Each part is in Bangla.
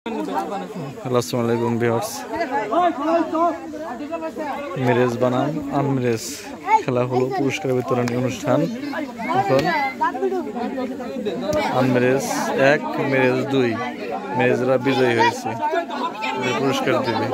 আসসালামু আলাইকুম ভিউয়ার্স, মিরাজ বনাম আনমিরাজ খেলা হলো পুরস্কার বিতরণী অনুষ্ঠান। এখন আনমিরাজ 1 মিরাজ 2, মিরাজরা বিজয়ী হয়েছে, পুরস্কার দিবে।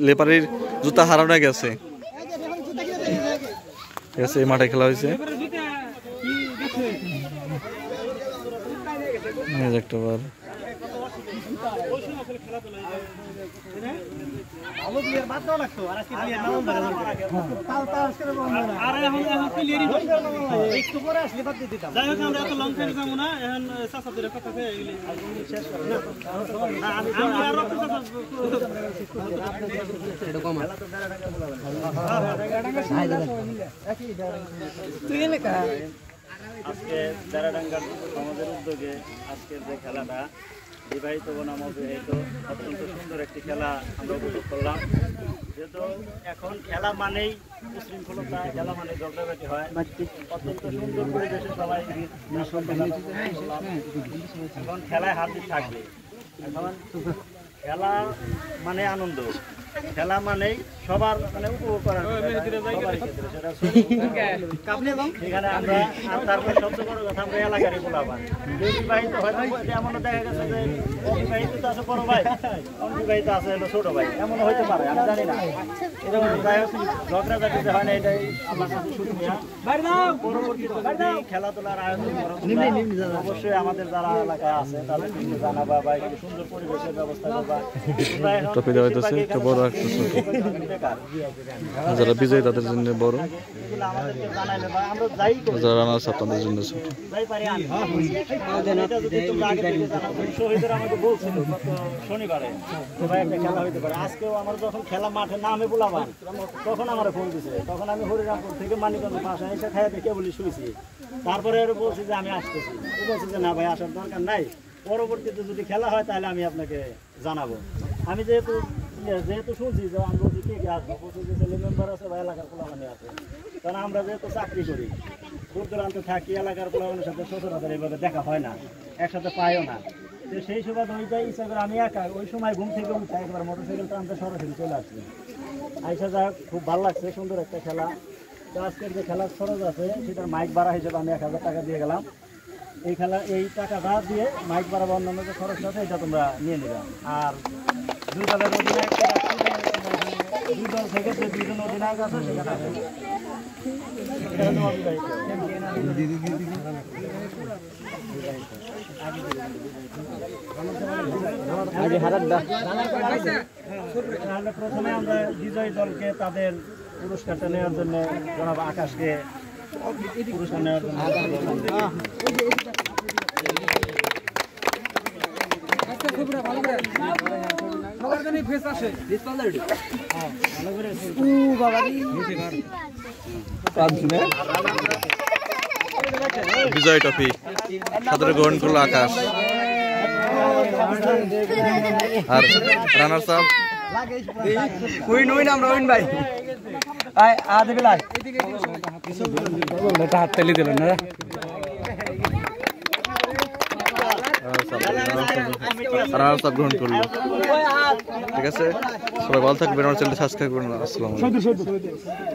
লেপারির জুতা হারানো গেছে, এই মাঠে খেলা হয়েছে। একটা বার আজকে দারাডাঙ্গার সমাজের উদ্যোগে আজকের যে খেলাটা বিবাহিত বনাম অবিবাহিত অত্যন্ত সুন্দর একটি খেলা আমরা উপভোগ করলাম। যেহেতু এখন খেলা মানেই উশৃঙ্খলতা, খেলা মানে ঝগড়াঝাটি হয়, অত্যন্ত সুন্দর পরিবেশে সবাই এখন খেলায় হাত দিয়ে থাকবে। এখন খেলা মানে আনন্দ, খেলা মানেই সবার মানে উপভোগ করার এখানে আমরা। আর তারপর সবচেয়ে বড় কথা, আমরা এলাকারই বলাবান বিবাহিত হয়তো এমনও দেখা গেছে যে অবিবাহিত তো আছে বড় ভাই, অবিবাহিত আছে হলো ছোট ভাই, এমনও হইতে পারে, আমি জানি না। এরকম যাই হোক ঝগড়াঝাটি যে হয় না, এটাই আমার কাছে শুক্রিয়া। পরবর্তীতে খেলাধুলার আয়োজন অবশ্যই আমাদের যারা এলাকায় আছে তাদের জানাবা বা একটু সুন্দর পরিবেশের ব্যবস্থা করবা। যারা বিজয়ী তাদের জন্য বড়, যারা রানার্স আপ তাদের জন্য ছোট। শনিবারে একটা খেলা হইতে পারে, আজকেও আমার যখন খেলা মাঠে নামে বলাবান তখন আমার ফোন দিছে, তখন আমি হরিরামপুর থেকে মানিকগঞ্জ পাশে এসে খাইতে কেবলই শুয়েছি। তারপরে আরো বলছি যে আমি আসতেছি, ও বলছি যে না ভাই আসার দরকার নাই, পরবর্তীতে যদি খেলা হয় তাহলে আমি আপনাকে জানাবো। আমি যেহেতু শুনছি যে আমি বলছি কে কে আসবো, বলছি যে ছেলে মেম্বার আছে বা এলাকার পোলাপানি আছে, কারণ আমরা যেহেতু চাকরি করি দূর দূরান্তে থাকি, এলাকার পোলাপানের সাথে সচরাচর এইভাবে দেখা হয় না, একসাথে পাইও না। তো সেই সুবাদে ওইটাই ইচ্ছা করে আমি একা ওই সময় ঘুম থেকে উঠে একবার মোটরসাইকেলটা আনতে সরাসরি চলে আসছি। আইসা যাক খুব ভালো লাগছে, সুন্দর একটা খেলা। তো আজকের যে খেলার খরচ আছে সেটার মাইক ভাড়া হিসেবে আমি 1000 টাকা দিয়ে গেলাম। এই টাকাটা দিয়ে মাইক ভাড়া বা অন্যান্য যে খরচটা আছে এটা তোমরা নিয়ে নিবা। আর দুই দলের অধিনায়ক, দুই দল থেকে যে দুইজন অধিনায়ক আছে সেখানে প্রথমে আমরা বিজয়ী দলকে তাদের পুরস্কারটা নেওয়ার জন্য জনাব আকাশকে পুরস্কার নেওয়ার জন্য বিজয় ট্রফি সাদরে গ্রহণ করলো আকাশ। আর রানার্স আপ ভাই হাত তেলি দিলেন না, রানার্স আপ গ্রহণ করলো। ঠিক আছে, সবাই ভালো থাকবেন, আমার চ্যানেলটা সাবস্ক্রাইব করুন। আসসালামু আলাইকুম।